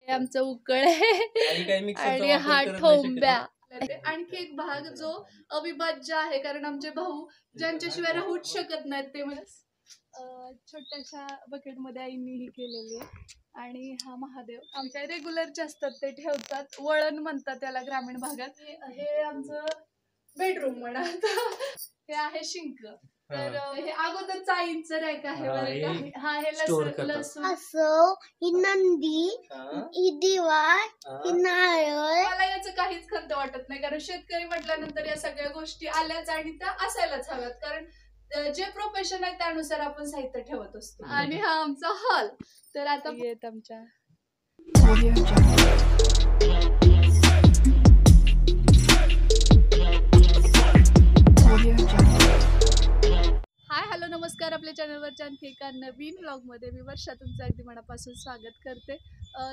हे आमचं उकळ आहे आणि हा ठोंब्या. आणखी एक भाग जो अविभाज्य आहे, कारण आमचे भाऊ ज्यांच्याशिवाय राहूच शकत नाहीत ते मला छोट्याशा बकेट मध्ये आईनी ही केलेली आहे. आणि हा महादेव आमच्या रेग्युलरचे असतात, ते ठेवतात, वळण म्हणतात त्याला ग्रामीण भागात. हे आमचं बेडरूम म्हणा. हे आहे शिंक. तर हे अगोदरच आईंचं रॅक आहे बरं का. हा हे लसूण असं, ही नंदी, ही दिवार, ही नारळ. मला याचं काहीच खंत वाटत नाही, कारण शेतकरी म्हटल्यानंतर या सगळ्या गोष्टी आल्याच आणि त्या असायलाच हव्यात, कारण जे प्रोफेशन आहे त्यानुसार आपण साहित्य ठेवत असतो. आणि हा आमचा हॉल. तर आता येत आमच्या हाय हॅलो नमस्कार. आपल्या चॅनलवरच्या आणखी एका नवीन व्लॉगमध्ये मी वर्षा तुमचं अगदी मनापासून स्वागत करते.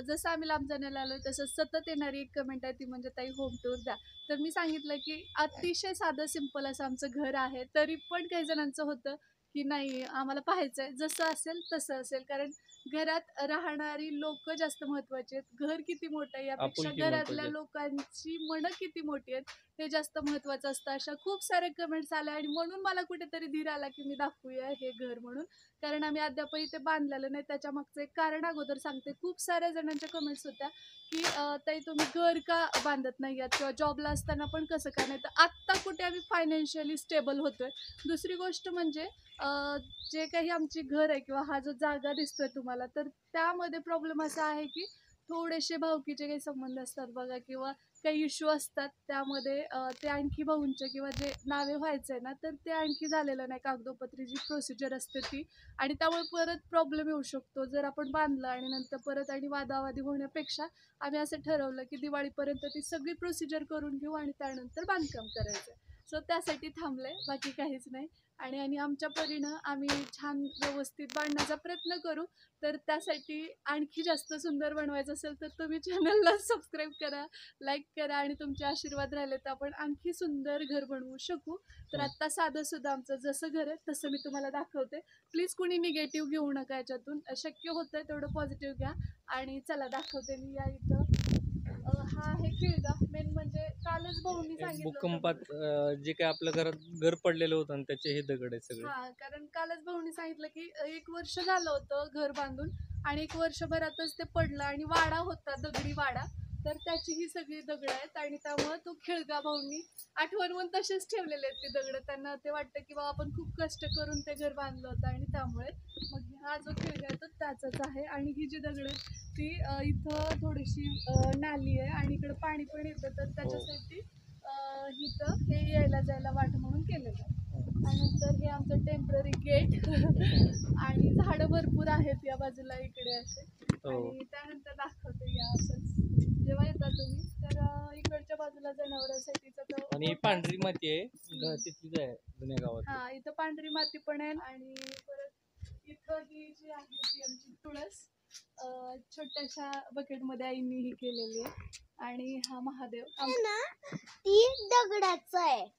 जसं आम्ही लांब जाण्याला आलो तसं सतत येणारी एक कमेंट आहे ती म्हणजे ताई होम टूर द्या. तर मी सांगितलं की अतिशय साधं सिंपल असं आमचं घर आहे, तरी पण काही जणांचं होतं की नाही आम्हाला पाहायचं आहे, जसं असेल तसं असेल, कारण घरात राहणारी लोक जास्त महत्वाची आहेत. घर किती मोठं आहे यापेक्षा घरातल्या लोकांची मनं किती मोठी आहेत हे जास्त महत्वाचं असतं. अशा खूप सारे कमेंट्स आल्या आणि म्हणून मला कुठेतरी धीर आला की मी दाखवूया हे घर म्हणून, कारण आम्ही अद्यापही ते बांधलेलं नाही. त्याच्या मागचं एक कारण अगोदर सांगते. खूप साऱ्या जणांच्या कमेंट्स होत्या की ताई तुम्ही घर का बांधत नाही आहात, किंवा जॉबला असताना पण कसं का नाही. तर आत्ता कुठे आम्ही फायनान्शियली स्टेबल होतोय. दुसरी गोष्ट म्हणजे जे काही आमची घर आहे किंवा हा जो जागा दिसतोय तुम्हाला, तर त्यामध्ये प्रॉब्लेम असा आहे की थोडेसे भावकीचे काही संबंध असतात बघा, किंवा काही इश्यू असतात त्यामध्ये. ते आणखी भाऊंचे किंवा जे नावे व्हायचं आहे ना, तर ते आणखी झालेलं नाही, कागदोपत्री जी प्रोसिजर असते ती. आणि त्यामुळे परत प्रॉब्लेम येऊ शकतो जर आपण बांधलं आणि नंतर परत आणि वादावादी होण्यापेक्षा आम्ही असं ठरवलं की दिवाळीपर्यंत ती सगळी प्रोसिजर करून घेऊ आणि त्यानंतर बांधकाम करायचं. सो त्यासाठी थांबलंय, बाकी काहीच नाही. आणि आमच्या परीनं आम्ही छान व्यवस्थित बांधण्याचा प्रयत्न करू. तर त्यासाठी आणखी जास्त सुंदर बनवायचं असेल तर तुम्ही चॅनलला सबस्क्राईब करा, लाईक करा, आणि तुमचे आशीर्वाद राहिले तर आपण आणखी सुंदर घर बनवू शकू. तर आत्ता साधं सुद्धा आमचं जसं घर आहे तसं मी तुम्हाला दाखवते. प्लीज कुणी निगेटिव्ह घेऊ नका याच्यातून, शक्य होतं तेवढं पॉझिटिव्ह घ्या. आणि चला दाखवते मी. या इथं हा आहे खिळगा. मेन म्हणजे कालच भाऊंनी सांगितलं भूकंपात जे काय आपल्या घरात घर पडलेलं होतं आणि त्याचे हे दगड आहेत सगळे. हा, कारण कालच भाऊंनी सांगितलं की 1 वर्ष झालं होतं घर बांधून आणि 1 वर्षभरातच ते पडलं आणि वाडा होता, दगडी वाडा. तर त्याची ही सगळी दगड आहेत आणि त्यामुळे तो खिळगा भाऊंनी आठवण म्हणून तसेच ठेवलेले आहेत ते दगड. त्यांना ते वाटतं की बाबा आपण खूप कष्ट करून ते घर बांधलं होतं आणि त्यामुळे मग हा जो खिळगा आहे तो त्याचाच आहे. आणि ही जी दगड आहे ती इथं थोडीशी नाली आहे आणि इकडे पाणी पण येतं, तर त्याच्यासाठी इथं हे यायला जायला वाट म्हणून केलेलं आहे. आणि नंतर हे आमचं टेम्पररी गेट. आणि झाडं भरपूर आहेत या बाजूला इकडे असे. आणि त्यानंतर दाखवते या असंच जेव्हा येता तुम्ही तर इकडच्या बाजूला जनावरांसाठीचा आणि पांढरी माती आहे तिथलीच आहे जुन्या गावात. हा, इथं पांढरी माती पण आहे. आणि परत इथं ही जी आहे ती आमची तुळस छोट्याशा बकेट मध्ये आईनी ही केलेली आहे. आणि हा महादेव ती दगडाचं आहे.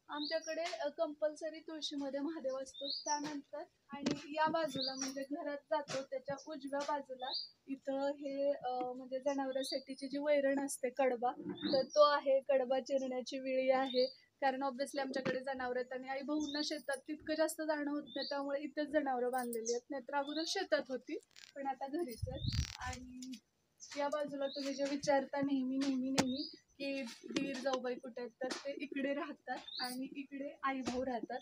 आमच्याकडे कंपल्सरी तुळशीमध्ये महादेव असतो. त्यानंतर आणि या बाजूला म्हणजे घरात जातो त्याच्या उजव्या बाजूला इथं हे म्हणजे जनावरांसाठीची जी वैरण असते कडबा, तर तो आहे. कडबा चिरण्याची विळी आहे, कारण ऑब्व्हियसली आमच्याकडे जनावर आहेत आणि आई भाऊंना शेतात तितकं जास्त जाणं होत नाही, त्यामुळे इथेच जनावरं बांधलेली आहेत. नाहीतर अगोदर शेतात होती पण आता घरीच आहेत. आणि या बाजूला तुम्ही जे विचारता नेहमी नेहमी नेहमी की दीर जाऊबाई कुठे आहेत, तर ते इकडे राहतात आणि इकडे आई भाऊ राहतात.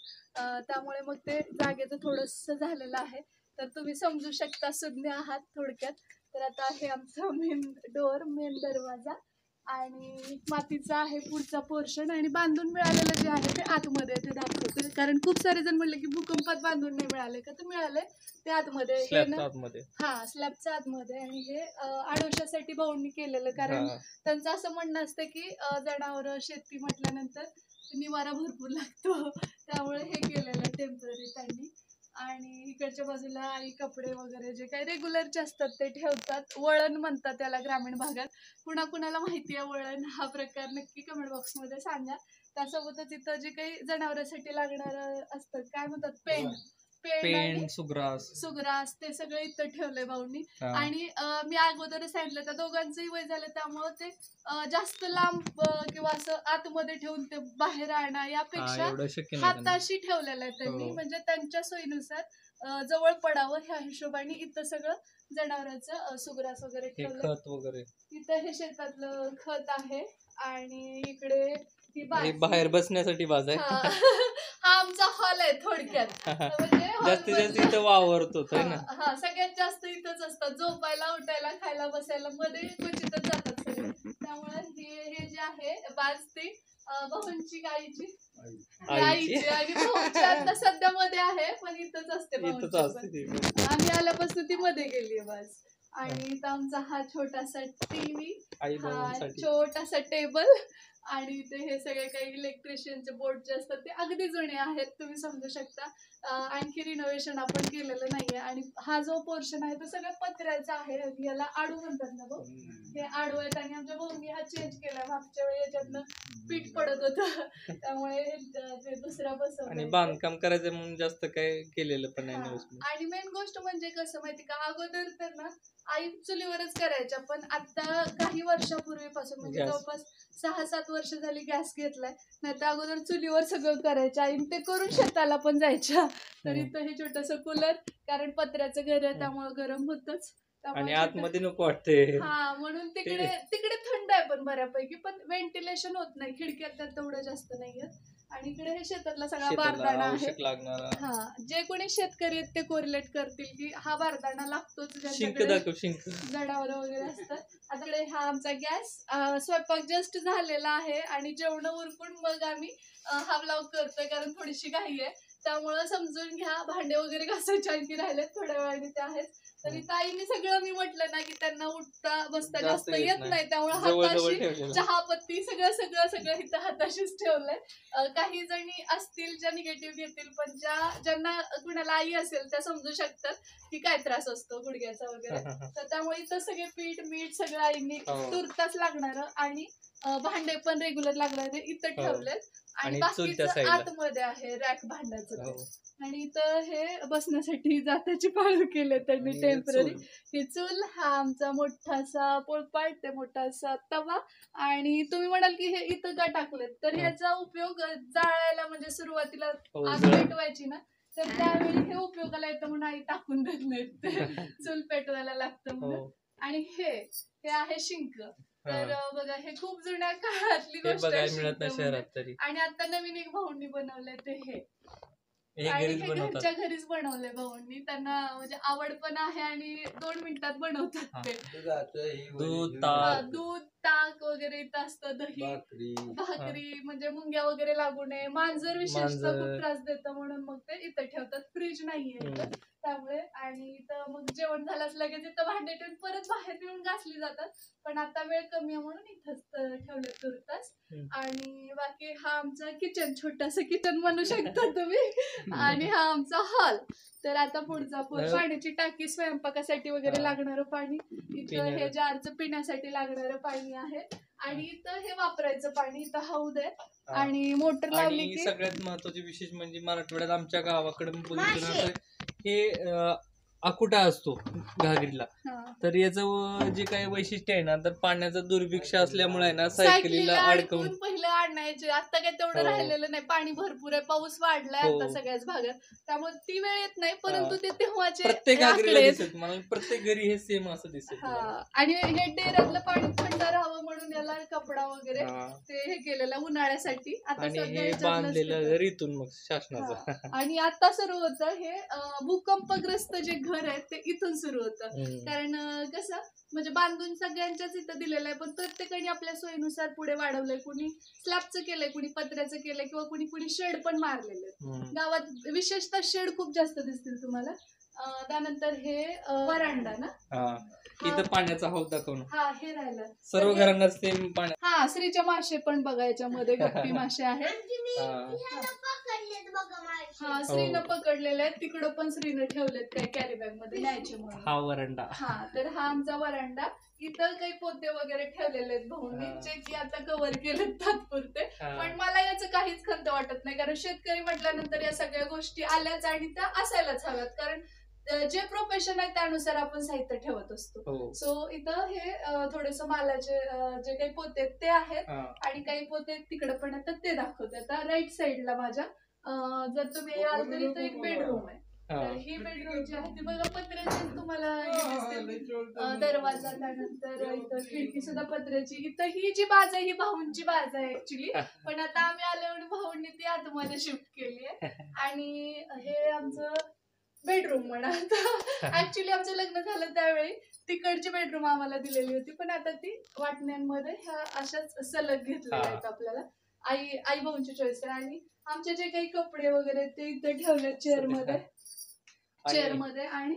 त्यामुळे मग ते जागेचं थोडंसं झालेलं आहे, तर तुम्ही समजू शकता, सुज्ञ आहात थोडक्यात. तर आता हे आमचं मेन डोअर, मेन दरवाजा आणि मातीचा आहे पुढचा पोर्शन. आणि बांधून मिळालेलं जे आहे ते आतमध्ये ते दाखवते, कारण खूप सारे जण म्हणले की भूकंपात बांधून नाही मिळाले का, तर मिळाले ते आतमध्ये. हा, स्लॅबच्या आतमध्ये. आणि हे आडोशासाठी भाऊंनी केलेलं, कारण त्यांचं असं म्हणणं असतं की जनावर शेती म्हटल्यानंतर निवारा भरपूर लागतो, त्यामुळे हे केलेलं टेम्पररी त्यांनी. आणि इकडच्या बाजूला आई कपडे वगैरे जे काही रेग्युलरचे असतात ते ठेवतात. वळण म्हणतात त्याला ग्रामीण भागात. कुणाकुणाला माहिती आहे वळण हा प्रकार नक्की कमेंट बॉक्समध्ये सांगा. त्यासोबतच इथं जे काही जनावरांसाठी लागणार असतं काय म्हणतात, पेंड आणि पेंट सुग्रास. सुग्रास ते सगळं इथं ठेवलंय भाऊंनी. हा. आणि मी अगोदरच सांगितलं त्या दोघांचंही वय झालं त्यामुळे ते जास्त लांब किंवा असं आतमध्ये ठेवून ते बाहेर आणा हा, यापेक्षा एवढं शक्य नाही त्यांना. हाताशी ठेवलेलं आहे त्यांनी, हो. म्हणजे त्यांच्या सोयीनुसार जवळ पडावं ह्या हिशोबाने इथं सगळं जनावरांचं सुग्रास वगैरे हे ठेवलंय. खत वगैरे इथं हे शेतातलं खत आहे आणि इकडे ही हे बाज. बाहेर बसण्यासाठी बाज आहे. हा हा आमचा हॉल आहे थोडक्यात. म्हणजे जास्तीत जास्त hallमध्ये- इथं वावरतो है ना. हा सगळ्यात जास्त इथंच असतात, झोपायला उठायला खायला बसायला मध्ये क्वचितच जातात सगळे. त्यामुळे हे जे आहे बाज ती भाऊंची गाईची आईची. आणि भाऊंची आता सध्या मध्ये आहे पण इथंच असते इथंच भाऊंची असते पण. ती. आम्ही आल्यापासून ती मध्ये गेली बाज. आणि इथं आमचा हा छोटासा टीव्ही, आई हा बाबांसाठी. छोटासा टेबल आणि इथे हे सगळे काही इलेक्ट्रिशियनचे बोर्ड जे असतात ते अगदी जुने आहेत, तुम्ही समजू शकता. आणखी रिनोव्हेशन आपण केलेलं नाहीये. आणि हा जो पोर्शन आहे तो सगळं पत्र्याचा आहे, याला आडू म्हणतात ना भाऊ. हे आडू आहेत आणि आमच्या भाऊनी हा चेंज केला. मागच्या वेळी याच्यातनं पीठ पडत होतं त्यामुळे ते दुसरा आणि बसवला. बांधकाम करायचं म्हणून जास्त काय केलेलं पण नाही हा. न्यूज. आणि मेन गोष्ट म्हणजे कसं माहिती का, अगोदर तर ना आई चुलीवरच करायच्या, पण आता काही वर्षापूर्वीपासून म्हणजे Gas. जवळपास 6-7 वर्ष झाली गॅस घेतलाय. नाही तर अगोदर चुलीवर सगळं करायच्या आई, ते करून शेताला पण जायच्या. तर इथं हे छोटस कूलर, कारण पत्र्याचं घर आहे त्यामुळे गरम होतच. आणि आतमध्ये नको वाटते. हा म्हणून तिकडे तिकडे थंड आहे पण बऱ्यापैकी, पण व्हेंटिलेशन होत नाही, खिडक्यात तर तेवढं जास्त नाहीये. आणि इकडे हे शेतातला सगळा बारदाना आहे. आवश्यक लागणारा. हा जे कोणी शेतकरी आहेत ते कोरिलेट करतील की हा बारदाना लागतोच शिंक ज्यांच्याकडे दाखव शिंक. जनावर वगैरे असतात. आता इकडे हा आमचा गॅस, स्वयंपाक जस्ट झालेला आहे आणि जेवण उरकून मग आम्ही हा व्लॉग करतोय, कारण थोडीशी घाई आहे त्यामुळं समजून घ्या. भांडे वगैरे घासायचे आणखी राहिलेत, थोड्या वेळाने ते आहेत. तरी ताईंनी सगळं, मी म्हटलं ना की त्यांना उठता बसता जास्त येत नाही त्यामुळे हाताशी चहा पत्ती सगळं सगळं सगळं इथं हाताशीच ठेवलंय. काही जणी असतील ज्या निगेटिव्ह घेतील, पण ज्यांना कुणाला आई असेल त्या समजू शकतात की काय त्रास असतो गुडघ्याचा वगैरे. तर त्यामुळे इथं सगळे पीठ मीठ सगळं आईंनी तुरताच लागणार आणि भांडे पण रेग्युलर लागणारे इथं ठेवलेत. आणि बाकीचं आतमध्ये आहे रॅक भांड्याचं. आणि इथं हे बसण्यासाठी जात्याची पाळू केले त्यांनी टेम्पररी. ही चूल, हा आमचा मोठासा पोळपाट, ते मोठासा तवा. आणि तुम्ही म्हणाल की हे इथं का टाकलेत, तर ह्याचा उपयोग जाळायला, म्हणजे सुरुवातीला आग पेटवायची ना, तर त्यावेळी हे उपयोगाला येतं म्हणून आई टाकून देत नाहीत, चूल पेटवायला लागतं म्हणून. आणि हे आहे शिंक. तर बघा हे खूप जुन्या काळातली गोष्ट आहे. आणि आता नवीन एक भाऊंनी बनवलंय ते हे घरच्या घरीच बनवलंय भाऊंनी. त्यांना म्हणजे आवड पण आहे आणि 2 मिनिटात बनवतात ते. दूध ताक वगैरे इथं असतं, दही भाकरी, म्हणजे मुंग्या वगैरे लागू नये. मांजर विशेषतः खूप त्रास देतं म्हणून मग ते इथं ठेवतात. फ्रीज नाहीये इथं त्यामुळे. आणि इथं मग जेवण झालंच लगेच इथं भांडे ठेवून परत बाहेर येऊन घासली जातात, पण आता वेळ कमी आहे म्हणून इथंच ठेवले तुरतास. आणि बाकी हा आमचा किचन, छोटासा किचन म्हणू शकता तुम्ही. आणि हा आमचा हॉल. तर आता पुढचा पाण्याची टाकी, स्वयंपाकासाठी वगैरे लागणारं पाणी. इथं हे जारचं पिण्यासाठी लागणारं पाणी आहे. आणि इथं हे वापरायचं पाणी. इथं हौद आहे आणि मोटर लावली की. सगळ्यात महत्वाची विशेष म्हणजे मराठवाड्यात आमच्या गावाकडे बघितलं हे अकुटा असतो घागरीला. तर याचं जे काही वैशिष्ट्य आहे ना, तर पाण्याचं दुर्भिक्ष असल्यामुळे ना सायकलीला अडकवून पहिलं आणायचे. आता काय तेवढं राहिलेलं नाही, पाणी भरपूर आहे, पाऊस वाढलाय आता सगळ्याच भागात, त्यामुळे ती वेळ येत नाही. परंतु ते तेव्हाचे प्रत्येक घागरीला दिसत, मला प्रत्येक घरी हे सेम असं दिसत. आणि हे डेऱ्यातलं पाणी थंड राहावं म्हणून याला कपडा वगैरे ते हे केलेलं उन्हाळ्यासाठी. आता हे बांधलेलं रीतून मग शासनाचं. आणि आता सुरू होतं हे भूकंपग्रस्त जे घर आहे ते इथून सुरू होतं. कारण कसं म्हणजे बांधून सगळ्यांच्याच इथं दिलेलं आहे, पण प्रत्येकाने आपल्या सोयीनुसार पुढे वाढवलंय. कुणी स्लॅबचं केलंय, कुणी पत्र्याचं केलंय, किंवा कुणी शेड पण मारलेले. गावात विशेषतः शेड खूप जास्त दिसतील तुम्हाला. त्यानंतर हे वरांडा ना, इथं पाण्याचा हौद दाखवणं. हा हे राहिलं. सर्व तर हे- घरांना सेम पाण्या. हा श्रीचे मासे पण बघा याच्यामध्ये गप्पी मासे आहेत. आणखी मी हा. ह्याला पकडलेत बघा मासे. हा श्रीनं पकडलेले आहेत. तिकडं पण श्रीनं ठेवलेत काही कॅरी बॅग मध्ये न्यायचे म्हणून. हा वरंडा. हा तर हा आमचा वरांडा. इतर काही पोते वगैरे ठेवलेले आहेत भाऊंनी, हा. जे की आता कव्हर केलेत तात्पुरते. हा. पण मला याचं काहीच खंत वाटत नाही, कारण शेतकरी म्हटल्यानंतर या सगळ्या गोष्टी आल्याच आणि त्या असायलाच हव्यात, कारण जे प्रोफेशन आहे त्यानुसार आपण साहित्य ठेवत असतो. हो. सो इथं हे थोडेस मालाचे जे काही पोते आहेत ते आहेत, हा. आणि काही पोते तिकडे पण आहेत तर ते दाखवते. आता राईट साइडला माझ्या जर तुम्ही याल तर इथं एक बेडरूम आहे. हा. तर ही बेडरूम जी आहे ती बघा पत्र्याचीच तुम्हाला हे दिसते. दरवाजा, त्यानंतर इथं खिडकी सुद्धा पत्र्याची. इथं ही जी बाज आहे ही भाऊंची बाज आहे ऍक्च्युली, पण आता आम्ही आल्यावर भाऊंनी ती आतमध्ये शिफ्ट केली आहे. आणि हे आमचं बेडरूम म्हणा. ऍक्च्युली आमचं लग्न झालं त्यावेळी तिकडची बेडरूम आम्हाला दिलेली होती, पण आता ती वाटण्यांमध्ये ह्या अशाच सलग घेतलेल्या आहेत आपल्याला. आई भाऊंची चॉईस आहे. आणि आमचे जे काही कपडे वगैरे ते इथे ठेवले चेअर मध्ये. आणि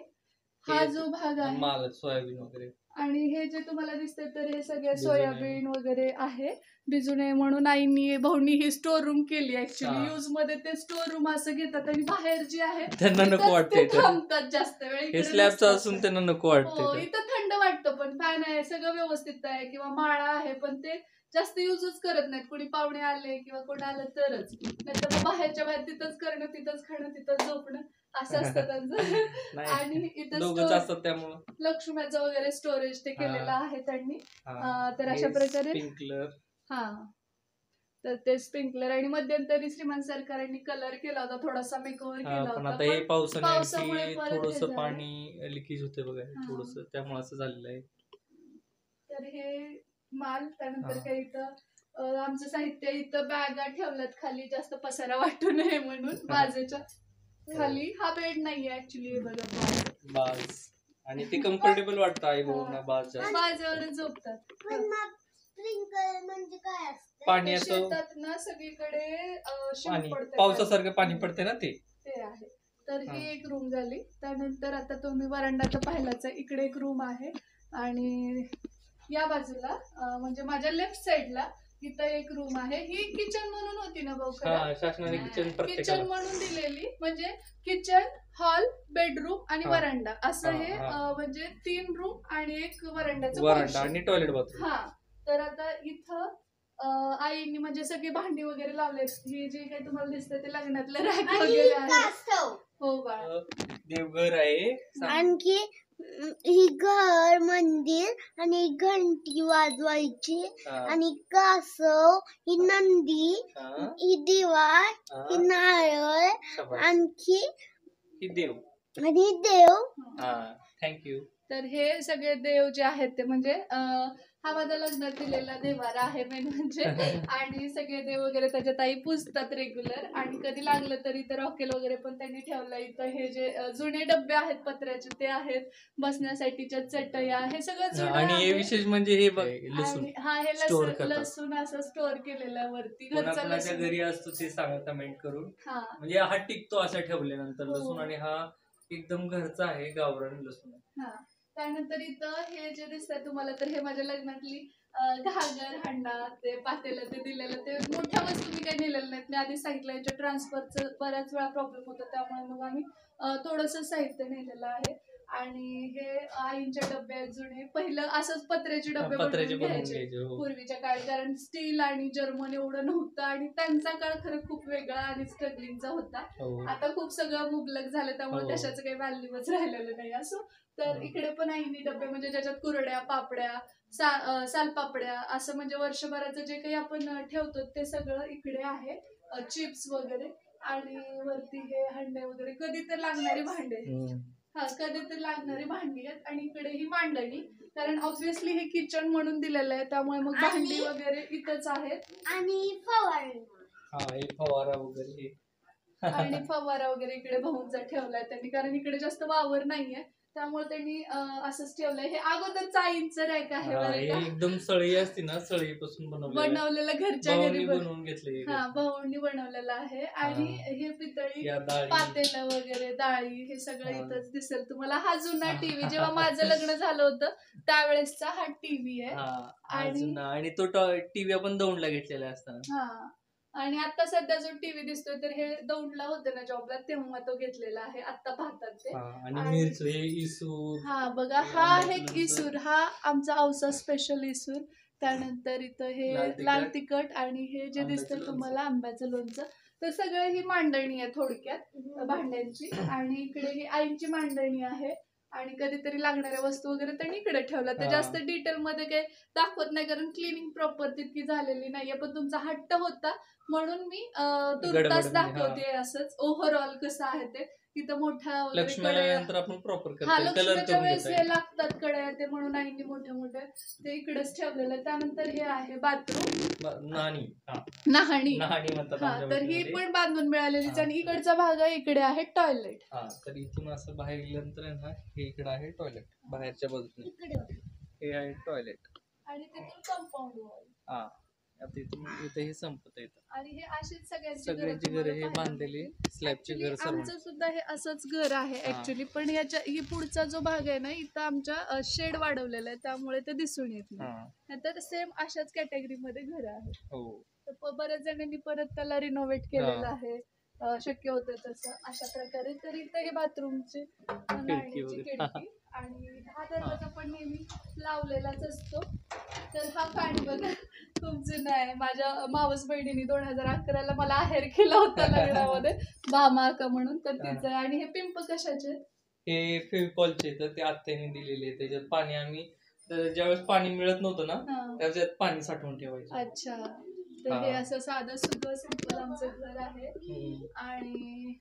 हा जो भाग आहे माल सोयाबीन वगैरे. आणि हे जे तुम्हाला दिसतंय तर हे सगळे सोयाबीन वगैरे आहे. भिजू नये म्हणून आईनी भाऊनी ही स्टोर रूम केली ऍक्च्युली. हा. यूज मध्ये ते स्टोर रूम असं घेतात आणि बाहेर जे आहे त्यांना नको तिथंच वाटतंय ते तर. थांबतात जास्त वेळ. हे इकडे स्लॅबचं नसतात. असून त्यांना नको हो, वाटतंय. इथं थंड वाटतं, पण फॅन आहे, सगळं व्यवस्थित आहे, किंवा माळा आहे, पण ते जास्त युजच करत नाहीत. कुणी पाहुणे आले किंवा कोण आलं तरच, नाही तर बाहेरच्या बाहेर तिथंच करणं, तिथंच खाणं, तिथंच झोपणं असं असतं त्यांचं. आणि इथं दोघच असतात त्यामुळं. लक्ष्म्याचं वगैरे स्टोरेज ते केलेलं आहे त्यांनी. तर अशा हे प्रकारे स्प्रिंकलर. हा, तर ते स्प्रिंकलर. आणि मध्यंतरी श्रीमान सरकारांनी कलर केला होता, थोडासा मेकओव्हर केला पण होता. आता हे पावसामुळे पावसाने परत हे थोडस झालं. पाणी लिकेज होते बघा, हा. थोडस, त्यामुळे असं झालेलं आहे. तर हे माल. त्यानंतर हा. काही इथं आमचं साहित्य, इथं बॅगा ठेवल्यात खाली, जास्त पसारा वाटू नये म्हणून बाजूच्या खाली. हा बेड नाहीये ऍक्च्युली, बघा बाज. आणि ते कम्फर्टेबल वाटतं आई भाऊंना बाज जास्त. बाजूवरच झोपतात. पण मग स्प्रिंकलर म्हणजे काय असतं? पाण्याचं शेतात ना सगळीकडे शिंप पाणी, पडते. पावसासारखं पाणी पडते ना ते. ते आहे. तर हा. ही एक रूम झाली. त्यानंतर आता तुम्ही वरांडा तर पाहिलाच आहे, इकडे एक रूम आहे. आणि या बाजूला म्हणजे माझ्या लेफ्ट साइडला इथं एक रूम आहे. ही किचन म्हणून होती ना भाऊ? हा, शासनाने किचन किचन प्रत्येकाला. म्हणून दिलेली, म्हणजे किचन, हॉल, बेडरूम आणि हा. वरांडा असं हा, हे हा. म्हणजे 3 रूम आणि एक वरांड्याचं वरांडा portion. आणि टॉयलेट बाथरूम. हा. तर आता इथं आईनी म्हणजे सगळी भांडी वगैरे लावलेत. ही जे काही तुम्हाला दिसतंय ते लग्नातलं रॅक आणि वगैरे आहे. कासव. हो बाळा. देवघर आहे. आणखी ही घर, मंदिर आणि घंटी वाजवायची. हा. आणि कासव, ही नंदी, हा. ही दिवार, ही हा. नारळ, शाबास. आणखी ही देव. आणि देव. हा, थँक्यू. तर हे सगळे देव जे आहेत ते म्हणजे हा माझा लग्नात दिलेला देवारा आहे मेन म्हणजे. आणि सगळे देव वगैरे त्याच्यात आई पूजतात रेग्युलर. आणि कधी लागलं तरी तर रॉकेल वगैरे पण त्यांनी ठेवलं इथं. हे जे जुने डबे आहेत पत्र्याचे ते आहेत, बसण्यासाठीच्या चटया, हे सगळं जुनं आणि हे आहे. विशेष म्हणजे हे बघ, लसूण आणि हा हे store करतात. लसूण असं स्टोअर केलेलं आहे वरती. घरचा कोणाकोणाच्या लसूण. घरी असतो ते सांगा कमेंट करून. हा. म्हणजे हा टिकतो असा ठेवल्यानंतर हो. लसूण. आणि हा एकदम घरचा आहे, गावरान लसूण आहे. हा. त्यानंतर इथं हे जे दिसतंय तुम्हाला, तर हे माझ्या लग्नातली घागर, हांडा, ते पातेलं ते दिलेलं, ते मोठ्या वस्तू मी काही नेलेल्या नाहीत. मी आधीच सांगितलं याच्या ट्रान्सफरचं बऱ्याच वेळा प्रॉब्लेम होता, त्यामुळे मग आम्ही थोडंसं साहित्य नेलेलं आहे. आणि हे आईंचे डबे आहेत जुने. पहिलं असंच पत्र्याचे डबे पत्र्याचे बनवून बनवून घ्यायचे घ्यायचे. हो. पूर्वीच्या काळी, कारण स्टील आणि जर्मन एवढं नव्हतं. आणि त्यांचा काळ खरं खूप वेगळा आणि स्ट्रगलिंगचा होता. हो. आता खूप सगळं मुबलक झालं, त्यामुळे हो. कशाचं काही व्हॅल्यूच राहिलेलं नाही. असो, तर इकडे पण आईनी डबे म्हणजे ज्याच्यात कुरड्या, पापड्या, सालपापड्या, असं म्हणजे वर्षभराचं जे काही आपण ठेवतो ते सगळं इकडे आहे. चिप्स वगैरे. आणि वरती हे हंडे वगैरे, कधी तर लागणारी भांडे. हा, कधी तर लागणारी भांडी आहेत. आणि इकडे ही मांडणी, कारण ऑब्व्हियसली हे किचन म्हणून दिलेलं आहे, त्यामुळे मग भांडी वगैरे इथंच आहेत. आणि फवारणी. हा, हे फवारा वगैरे. आणि फवारा वगैरे इकडे भाऊंचा ठेवलाय त्यांनी, कारण इकडे जास्त वावर नाहीये, त्यामुळे त्यांनी असंच ठेवलंय. हे अगोदरचं आईंचं रॅक आहे हा, बरं हे का, एकदम सळी असते ना, सळीपासून बनवलेलं घरच्या घरी भाऊनी बनवून घेतले. हा भाऊंनी बनवलेलं आहे. आणि हे पितळी या डाळी पातेलं वगैरे डाळी हे सगळं हा. इथंच दिसेल तुम्हाला. हा जुना हा. टीव्ही जेव्हा माझं लग्न झालं होतं त्यावेळेसचा हा टीव्ही आहे. हा आणि- अजून आणि तो टीव्ही आपण दौंडला घेतलेला असताना. हा आणि आता सध्या जो टीव्ही दिसतोय तर हे दौंडला होते ना जॉबला तेव्हा तो घेतलेला आहे. आता पाहतात ते. आणि आणि- मिरच हे इसूर. हा बघा हा आहे इसूर. हा आमचा औसा स्पेशल इसूर. त्यानंतर इथं हे लाल तिखट. लाल तिखट आणि हे जे आंब्याचं दिसतंय लोणचं. तुम्हाला आंब्याचं लोणचं. तर सगळं ही मांडणी आहे थोडक्यात भांड्यांची. आणि इकडे ही आईंची मांडणी आहे. आणि कधीतरी लागणाऱ्या वस्तू वगैरे त्यांनी इकडे ठेवल्या. तर हा. जास्त डिटेल मध्ये काही दाखवत नाही कारण क्लिनिंग प्रॉपर तितकी झालेली नाहीये. पण तुमचा हट्ट होता म्हणून मी तुर्तास गडबडमध्ये, दाखवते असंच ओव्हरऑल कसं आहे ते. तिथं मोठ्या वगैरे लक्ष्मीला कढया- नंतर आपण प्रॉपर हा करतो कलर लक्ष्मीच्या करून वेळेस घेतोय. हे लागतात कड्या ते म्हणून आईने मोठ्या मोठ्या ते इकडेच ठेवलेलं आहे. त्यानंतर हे आहे बाथरूम नाणी. हा, नहाणी. नाणी म्हणतात हा आमच्या तर ही भाषेमध्ये. पण बांधून मिळालेलीच. हा. आणि इकडचा भाग आहे इकडे आहे टॉयलेट. हा तर इथून असं बाहेर गेल्यानंतर आहे ना, हे इकडे आहे टॉयलेट बाहेरच्या बाजूने. हे आहे टॉयलेट. आणि तिथून कंपाऊंड वॉल. हा आता इथे हे संपत येतं. आणि हे अशीच सगळ्यांची घरं हे बांधलेली स्लॅबचे घर सर्व. आमचं सुद्धा हे असंच घर आहे हा. ऍक्च्युली. पण याच्या ही पुढचा जो भाग आहे ना इथं आमच्या शेड वाढवलेला आहे त्यामुळे ते दिसून येत नाही. हा. नाहीतर सेम अशाच कॅटेगरी मध्ये घर आहे. हो. तर बऱ्याच जणांनी परत त्याला रिनोव्हेट केलेलं आहे. शक्य होतं तसं अशा प्रकारे. तर इथं हे बाथरूमची खिडकी वगैरे. खिडकी. आणि हा दरवाजा पण नेहमी लावलेलाच असतो. तर हा पाणी बघा खूप जुना आहे. माझ्या मावस बहिणीने 2011ला मला आहेर केला होता लग्नामध्ये भामाका म्हणून. तर तिचं आहे. आणि हे पिंप कशाचे? हे फेविकॉलचे तर ते आत्याने दिलेले. त्याच्यात पाणी आम्ही तर ज्यावेळेस पाणी मिळत नव्हतं ना हा. त्याच्यात पाणी साठवून ठेवायचं. अच्छा. तर हे असं साधं सुधं सिंपल आमचं घर आहे. आणि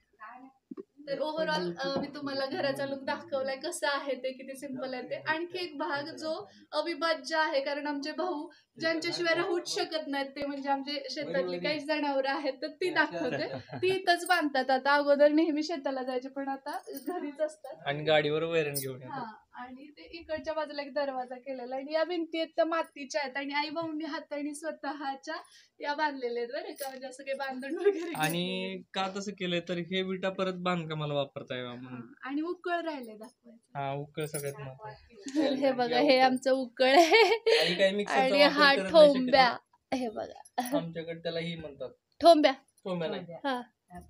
तर ओव्हरऑल मी तुम्हाला घराचा लुक दाखवलाय कसं आहे ते, किती सिंपल आहे ते. आणखी एक भाग जो अविभाज्य आहे कारण आमचे भाऊ ज्यांच्याशिवाय राहूच शकत नाहीत ते म्हणजे आमचे शेतातली काही जनावरं आहेत तर ती दाखवते. ती इथंच बांधतात. आता अगोदर नेहमी शेताला जायचे पण आता घरीच असतात. आणि गाडीवर वैरण घेऊन हा येतात. आणि ते इकडच्या बाजूला एक दरवाजा केलेला आहे. आणि या भिंती आहेत त्या मातीच्या आहेत. आणि आई भाऊंनी हाताने स्वतःच्या या बांधलेल्या आहेत बरं का. म्हणजे असं काही बांधण वगैरे आणि का तसं केलंय तर हे विटा परत बांधकामाला वापरता यावा म्हणून. आणि उकळ राहिले दाखवायचं. हा उकळ सगळ्यात महत्त्वाचं. हे बघा हे आमचं उकळ आहे. आणि काही मिक्सरचा आणि वापर हा करत नाही ठोंब्या. शक्यतो. हे बघा आमच्याकडे त्याला ही म्हणतात ठोंब्या. ठोंब्या नाही. हा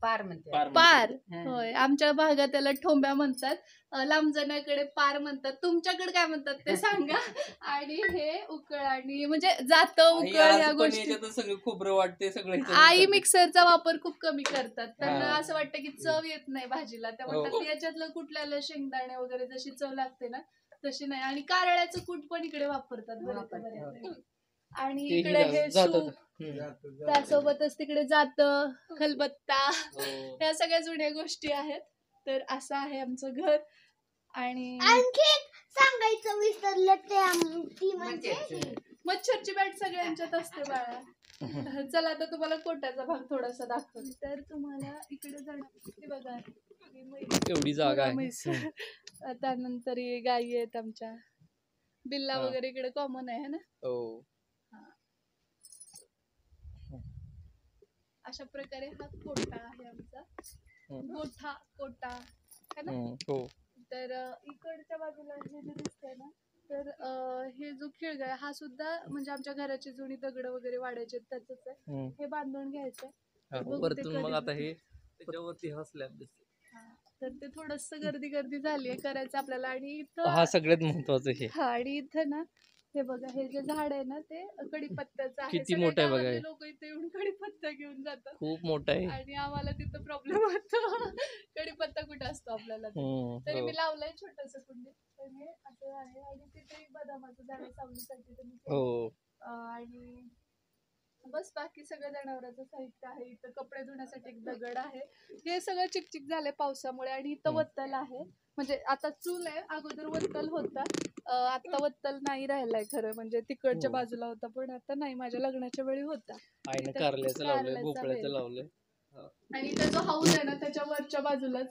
पार म्हणते. पार. हा. होय आमच्या भागात त्याला ठोंब्या म्हणतात. लांब जणाकडे पार म्हणतात. तुमच्याकडे काय म्हणतात ते सांगा. आणि हे उकळ आणि म्हणजे जातं आई उकळ आज या पण गोष्टी. याच्यातच सगळं खोबरं वाटते सगळं. आई मिक्सरचा वापर खूप कमी करतात. त्यांना हा. असं वाटतं की चव येत नाही भाजीला. त्या हो. म्हणतात याच्यातलं कुठल्याला शेंगदाणे वगैरे जशी चव लागते ना तशी नाही. आणि कारळ्याचं कूट पण इकडे वापरतात बऱ्यापैकी. आणि इकडे हे सूप त्यासोबतच तिकडे जातं खलबत्ता ह्या सगळ्या जुन्या गोष्टी आहेत. तर असं आहे आमचं घर. आणि आणखी एक सांगायचं विसरलं ती म्हणजे मच्छरची बॅट सगळ्यांच्यात असते बाळा. चला आता तुम्हाला कोट्याचा भाग थोडासा दाखवते. तर तुम्हाला इकडे जाणार बघा एवढी जागा आहे. म्हैसूर. त्यानंतर हे गायी आहेत आमच्या. बिल्ला हा. वगैरे इकडे कॉमन आहे ना. हो. अशा प्रकारे हा कोटा आहे आमचा. गोठा कोटा है ना. हो. तर इकडच्या बाजूला हे जे दिसतंय ना तर हे जो खिळगा आहे हा सुद्धा म्हणजे आमच्या घराची जुनी दगड वगैरे वाढायचे त्याच आहे. हे बांधून घ्यायचंय. वरतून मग आता हे त्याच्यावरती हा स्लॅब दिसतो. तर ते थोडस गर्दी झाली आहे करायचं आपल्याला. आणि इथं हा सगळ्यात महत्वाचं हे. हा आणि इथं ना हे बघा हे जे झाड आहे ना ते कडीपत्त्याचं आहे. किती मोठं आहे बघा हे. लोक इथे येऊन कडीपत्ता घेऊन जातात. खूप मोठं आहे. आणि आम्हाला तिथं प्रॉब्लेम होतो कडीपत्ता कुठे असतो आपल्याला ते. तरी मी लावलंय छोटस कुंडीत. पण हे असं आहे. आणि तिथे एक बदामाचं झाड आहे सावलीसाठी तुम्ही हो. आणि बस बाकी सगळं जनावरांचं साहित्य आहे. इथं कपडे धुण्यासाठी एक दगड आहे. हे सगळं चिकचिक झालंय पावसामुळे. आणि इथं वत्तल आहे म्हणजे आता चूल आहे. अगोदर वत्तल होता. आता वत्तल नाही राहिलाय खरं म्हणजे तिकडच्या हो. बाजूला होता पण आता नाही. माझ्या लग्नाच्या वेळी होता. आईनं तर कारल्याचं लावलंय कारल्याचा भोपळ्याचं वेल. लावलंय. आणि त्याचा हाऊस आहे ना त्याच्या वरच्या बाजूलाच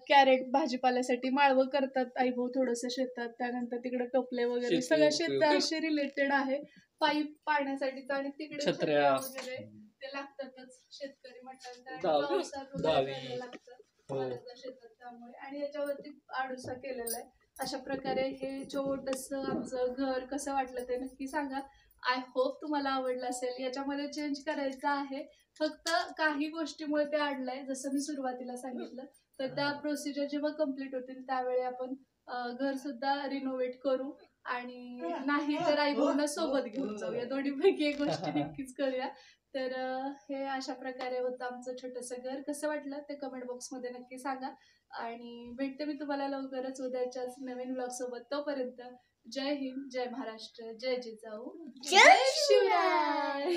कॅरेट भाजीपाल्यासाठी माळवं करतात आई भाऊ थोडस शेतात, त्यानंतर तिकडे टोपले वगैरे शेती सगळ्या उपयोग. शेताशी रिलेटेड आहे. पाईप पाण्यासाठीच आणि तिकडे छत्र्या. वगैरे ते लागतातच शेतकरी म्हटलं आणि दहावी. पावसात वगैरे दहावी. घालायला लागतं हो. माळाच्या शेतात, त्यामुळे आणि याच्यावरती आडुसा केलेला आहे. अशा प्रकारे हे छोटस आमचं घर कसं वाटलं ते नक्की सांगा. आय होप तुम्हाला आवडलं असेल. याच्यामध्ये चेंज करायचं आहे फक्त काही गोष्टीमुळे ते अडलंय, जसं मी सुरुवातीला सांगितलं. तर त्या प्रोसिजर जेव्हा कम्प्लीट होतील त्यावेळी आपण घर सुद्धा रिनोव्हेट करू आणि नाही तर आई भाऊंना सोबत घेऊन जाऊ. या दोन्हीपैकी एक गोष्टी नक्कीच करूया. तर हे अशा प्रकारे होतं आमचं छोटंसं घर. कसं वाटलं ते कमेंट बॉक्समध्ये नक्की सांगा आणि भेटते मी तुम्हाला लवकरच उद्याच्याच नवीन ब्लॉग सोबत. तोपर्यंत जय हिंद, जय महाराष्ट्र, जय जिजाऊ, जय शिवराय.